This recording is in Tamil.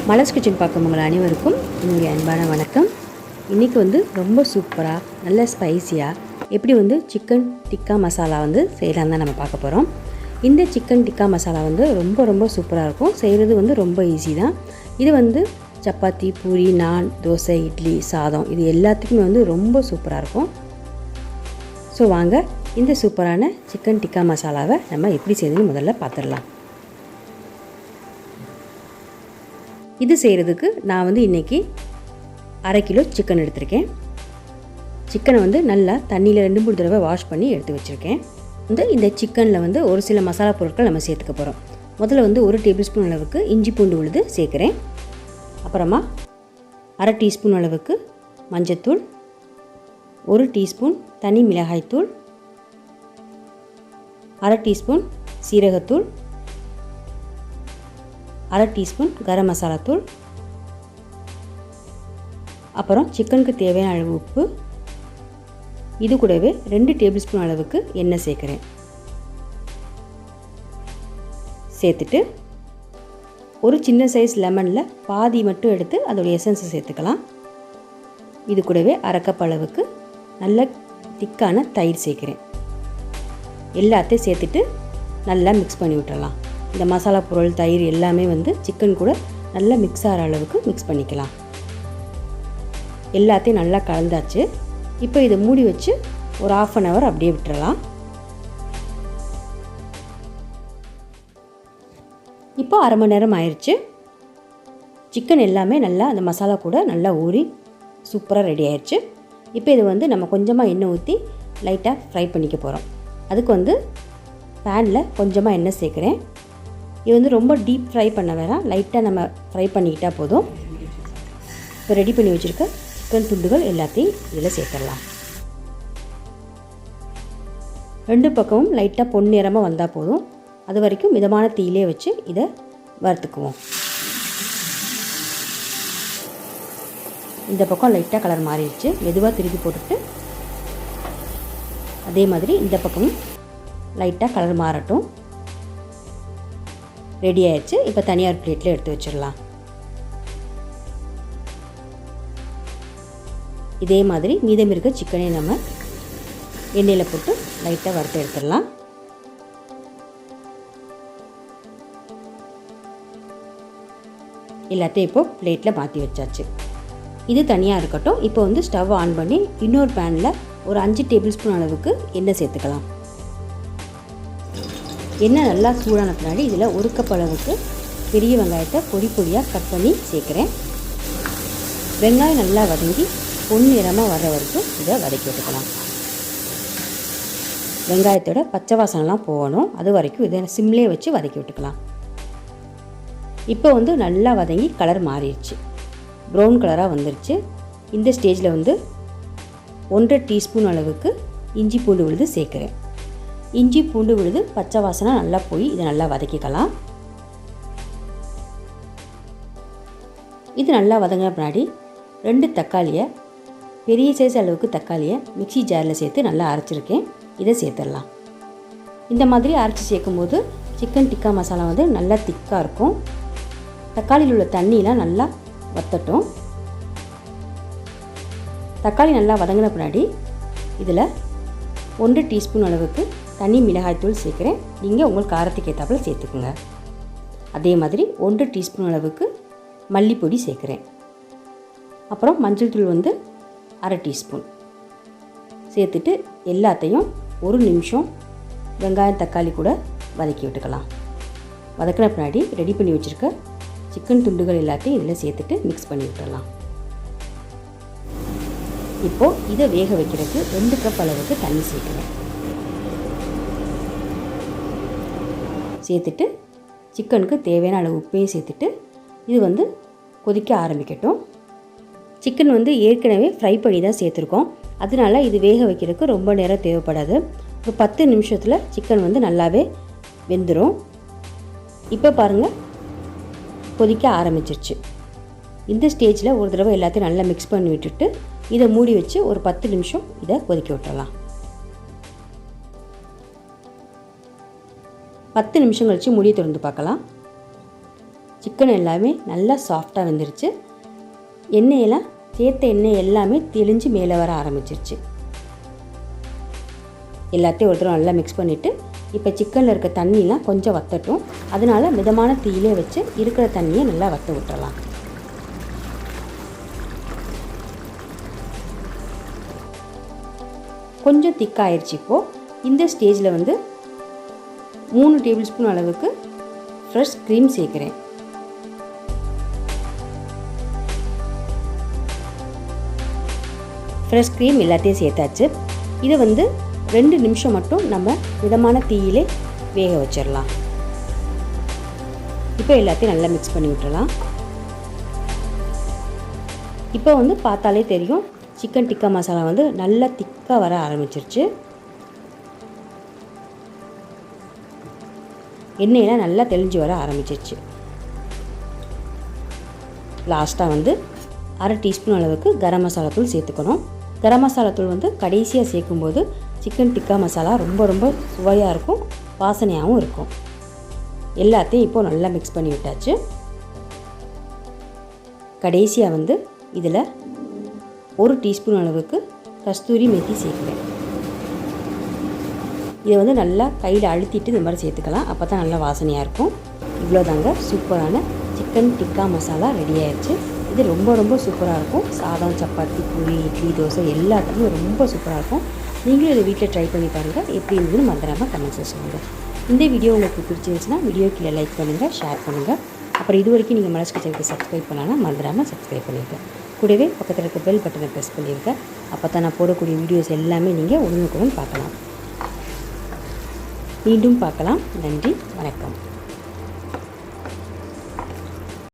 மலர்ஸ் கிச்சன் பார்க்குறவங்க அனைவருக்கும் என்னுடைய அன்பான வணக்கம். இன்றைக்கி ரொம்ப சூப்பராக நல்ல ஸ்பைசியாக எப்படி சிக்கன் டிக்கா மசாலா செய்யலாம் தான் நம்ம பார்க்க போகிறோம். இந்த சிக்கன் டிக்கா மசாலா ரொம்ப சூப்பராக இருக்கும். செய்கிறது ரொம்ப ஈஸி தான். இது சப்பாத்தி, பூரி, நான், தோசை, இட்லி, சாதம் இது எல்லாத்துக்குமே ரொம்ப சூப்பராக இருக்கும். ஸோ வாங்க இந்த சூப்பரான சிக்கன் டிக்கா மசாலாவை நம்ம எப்படி செய்யணும்னு முதல்ல பார்த்துடலாம். இது செய்கிறதுக்கு நான் இன்றைக்கி 1/2 கிலோ சிக்கன் எடுத்திருக்கேன். சிக்கனை நல்லா தண்ணியில் 2-3 தடவை வாஷ் பண்ணி எடுத்து வச்சுருக்கேன். இந்த சிக்கனில் ஒரு சில மசாலா பொருட்கள் நம்ம சேர்த்துக்க போகிறோம். முதல்ல 1 டேபிள் ஸ்பூன் அளவுக்கு இஞ்சி பூண்டு விழுது சேர்க்குறேன். அப்புறமா 1/2 டீஸ்பூன் அளவுக்கு மஞ்சத்தூள், 1 டீஸ்பூன் தனி மிளகாய்த்தூள், 1/2 டீஸ்பூன் சீரகத்தூள், 1/2 டீஸ்பூன் கரம் மசாலா தூள், அப்புறம் சிக்கனுக்கு தேவையான அளவு உப்பு, இது கூடவே 2 டேபிள் ஸ்பூன் அளவுக்கு எண்ணெய் சேர்க்குறேன். சேர்த்துட்டு ஒரு சின்ன சைஸ் லெமனில் பாதி மட்டும் எடுத்து அதோடைய எசன்ஸை சேர்த்துக்கலாம். இது கூடவே 1/2 கப் அளவுக்கு நல்ல திக்கான தயிர் சேர்க்குறேன். எல்லாத்தையும் சேர்த்துட்டு நல்லா மிக்ஸ் பண்ணி விட்டுறலாம். இந்த மசாலா பொருள், தயிர் எல்லாமே சிக்கன் கூட நல்லா மிக்ஸ் ஆகிற அளவுக்கு மிக்ஸ் பண்ணிக்கலாம். எல்லாத்தையும் நல்லா கலந்தாச்சு. இப்போ இதை மூடி வச்சு ஒரு 1/2 hour அப்படியே விட்டுறலாம். இப்போ 1/2 மணி நேரம் ஆயிடுச்சு. சிக்கன் எல்லாமே நல்லா அந்த மசாலா கூட நல்லா ஊறி சூப்பராக ரெடி ஆயிடுச்சு. இப்போ இது நம்ம கொஞ்சமாக எண்ணெய் ஊற்றி லைட்டாக ஃப்ரை பண்ணிக்க போகிறோம். அதுக்கு பேனில் கொஞ்சமாக எண்ணெய் சேர்க்குறேன். இது ரொம்ப டீப் ஃப்ரை பண்ண வேணாம், லைட்டாக நம்ம ஃப்ரை பண்ணிக்கிட்டால் போதும். இப்போ ரெடி பண்ணி வச்சுருக்க சிக்கன் துண்டுகள் எல்லாத்தையும் இதில் சேர்த்துடலாம். 2 பக்கமும் லைட்டாக பொன்னிறமாக வந்தால் போதும். அது வரைக்கும் மிதமான தீயிலே வச்சு இதை வறுத்துக்குவோம். இந்த பக்கம் லைட்டாக கலர் மாறிடுச்சு. மெதுவாக திருப்பி போட்டுட்டு அதே மாதிரி இந்த பக்கமும் லைட்டாக கலர் மாறட்டும். ரெடி ஆயிடுச்சு. இப்போ தனியார் பிளேட்டில் எடுத்து வச்சிடலாம். இதே மாதிரி மீதம் இருக்க சிக்கனை நம்ம எண்ணெயில் போட்டு லைட்டாக வறுத்து எடுத்துடலாம். எல்லாத்தையும் இப்போ பிளேட்டில் மாற்றி வச்சாச்சு. இது தனியாக இருக்கட்டும். இப்போ ஸ்டவ் ஆன் பண்ணி இன்னொரு பேனில் ஒரு 5 டேபிள் ஸ்பூன் அளவுக்கு எண்ணெய் சேர்த்துக்கலாம். எண்ணெய் நல்லா சூடான பின்னாடி இதில் 1 கப் அளவுக்கு பெரிய வெங்காயத்தை பொடியாக கட் பண்ணி சேர்க்குறேன். வெங்காயம் நல்லா வதங்கி பொன்னிறமாக வர்ற வரைக்கும் இதை வதக்கி விட்டுக்கலாம். வெங்காயத்தோட பச்சை வாசனைலாம் போகணும். அது வரைக்கும் இதை சிம்லேயே வச்சு வதக்கி விட்டுக்கலாம். இப்போ நல்லா வதங்கி கலர் மாறிடுச்சு, ப்ரௌன் கலராக வந்துருச்சு. இந்த ஸ்டேஜில் 1/2 டீஸ்பூன் அளவுக்கு இஞ்சி பூண்டு விழுது சேர்க்குறேன். இஞ்சி பூண்டு விழுது பச்சை வாசனை நல்லா போய் இதை நல்லா வதக்கிக்கலாம். இது நல்லா வதங்கின பின்னாடி 2 தக்காளியை, பெரிய சைஸ் அளவுக்கு தக்காளியை மிக்ஸி ஜாரில் சேர்த்து நல்லா அரைச்சிருக்கேன். இதை சேர்த்துடலாம். இந்த மாதிரி அரைச்சி சேர்க்கும்போது சிக்கன் டிக்கா மசாலா நல்லா திக்காக இருக்கும். தக்காளியில் உள்ள தண்ணியெலாம் நல்லா வற்றட்டும். தக்காளி நல்லா வதங்கின பின்னாடி இதில் 1 டீஸ்பூன் அளவுக்கு தனி மிளகாய்த்தூள் சேர்க்குறேன். நீங்கள் உங்கள் காரத்துக்கு ஏற்றாப்புல சேர்த்துக்குங்க. அதே மாதிரி 1 டீஸ்பூன் அளவுக்கு மல்லிப்பொடி சேர்க்குறேன். அப்புறம் மஞ்சள் தூள் 1/2 டீஸ்பூன் சேர்த்துட்டு எல்லாத்தையும் 1 நிமிஷம் வெங்காயம் தக்காளி கூட வதக்கி விட்டுக்கலாம். வதக்கின பின்னாடி ரெடி பண்ணி வச்சுருக்க சிக்கன் துண்டுகள் எல்லாத்தையும் இதில் சேர்த்துட்டு மிக்ஸ் பண்ணி விட்டுடலாம். இப்போது இதை வேக வைக்கிறதுக்கு 2 கப் அளவுக்கு தண்ணி சேர்க்குறேன். சேர்த்துட்டு சிக்கனுக்கு தேவையான அளவு உப்பையும் சேர்த்துட்டு இது கொதிக்க ஆரம்பிக்கட்டும். சிக்கன் ஏற்கனவே ஃப்ரை பண்ணி தான் சேர்த்துருக்கோம். அதனால இது வேக வைக்கிறதுக்கு ரொம்ப நேரம் தேவைப்படாது. ஒரு 10 நிமிஷத்தில் சிக்கன் நல்லாவே வெந்துடும். இப்போ பாருங்கள், கொதிக்க ஆரம்பிச்சிருச்சு. இந்த ஸ்டேஜில் ஒரு தடவை எல்லாத்தையும் நல்லா மிக்ஸ் பண்ணி விட்டுட்டு இதை மூடி வச்சு ஒரு 10 நிமிஷம் இதை கொதிக்க விட்டுறலாம். 10 நிமிஷம் கழித்து மூடியை திறந்து பார்க்கலாம். சிக்கன் எல்லாமே நல்லா சாஃப்டாக வெந்துருச்சு. எண்ணெயெல்லாம் சேர்த்த எண்ணெய் எல்லாமே தெளிஞ்சு மேலே வர ஆரம்பிச்சிருச்சு. எல்லாத்தையும் ஒரு தடவை நல்லா மிக்ஸ் பண்ணிவிட்டு இப்போ சிக்கனில் இருக்க தண்ணிலாம் கொஞ்சம் வற்றட்டும். அதனால் மிதமான தீயிலே வச்சு இருக்கிற தண்ணியை நல்லா வற்ற விட்டுறலாம். கொஞ்சம் திக்காயிருச்சு. இப்போது இந்த ஸ்டேஜில் வந்து 3 டேபிள் ஸ்பூன் அளவுக்கு ஃப்ரெஷ் க்ரீம் சேர்க்குறேன். ஃப்ரெஷ் க்ரீம் எல்லாத்தையும் சேர்த்தாச்சு. இதை வந்து 2 நிமிஷம் மட்டும் நம்ம மிதமான தீயிலே வேக வச்சிடலாம். இப்போ எல்லாத்தையும் நல்லா மிக்ஸ் பண்ணி விட்டுறலாம். இப்போ வந்து பார்த்தாலே தெரியும் சிக்கன் டிக்கா மசாலா வந்து நல்லா திக்காக வர ஆரம்பிச்சிருச்சு. எண்ணெயெல்லாம் நல்லா தெளிஞ்சு வர ஆரம்பிச்சிருச்சு. லாஸ்ட்டாக வந்து 1/2 டீஸ்பூன் அளவுக்கு கரம் மசாலா தூள் சேர்த்துக்கணும். கரம் மசாலா தூள் வந்து கடைசியாக சேர்க்கும்போது சிக்கன் டிக்கா மசாலா ரொம்ப ரொம்ப சுவையாக இருக்கும், வாசனையாகவும் இருக்கும். எல்லாத்தையும் இப்போது நல்லா மிக்ஸ் பண்ணி விட்டாச்சு. கடைசியாக வந்து இதில் 1 டீஸ்பூன் அளவுக்கு கஸ்தூரி மெத்தி சேர்க்குறேன். இதை வந்து நல்லா கையில் அழுத்திட்டு இந்த மாதிரி சேர்த்துக்கலாம். அப்போ தான் நல்லா வாசனையாக இருக்கும். இவ்வளோதாங்க, சூப்பரான சிக்கன் டிக்கா மசாலா ரெடி ஆயிடுச்சு. இது ரொம்ப ரொம்ப சூப்பராக இருக்கும். சாதம், சப்பாத்தி, பூரி, இட்லி, தோசை எல்லாத்துக்குமே ரொம்ப சூப்பராக இருக்கும். நீங்களும் இதை வீட்டில் ட்ரை பண்ணி பாருங்கள். எப்படி இருந்ததுன்னு மறந்துடாமல் கமெண்ட்ஸில் சொல்லுங்கள். இந்த வீடியோ உங்களுக்கு பிடிச்சிருந்துச்சுன்னா வீடியோ கீழே லைக் பண்ணுங்கள், ஷேர் பண்ணுங்கள். அப்புறம் இது வரைக்கும் நீங்கள் மலர்ஸ் கிச்சனுக்கு சப்ஸ்கிரைப் பண்ணலாம், மறந்துடாமல் சப்ஸ்கிரைப் பண்ணியிருக்கேன். கூடவே பக்கத்தில் இருக்க பெல் பட்டனை ப்ரெஸ் பண்ணியிருக்கேன். அப்போ தான் நான் போடக்கூடிய வீடியோஸ் எல்லாமே நீங்கள் உடனுக்குடன் பார்க்கலாம். மீண்டும் பார்க்கலாம். நன்றி, வணக்கம்.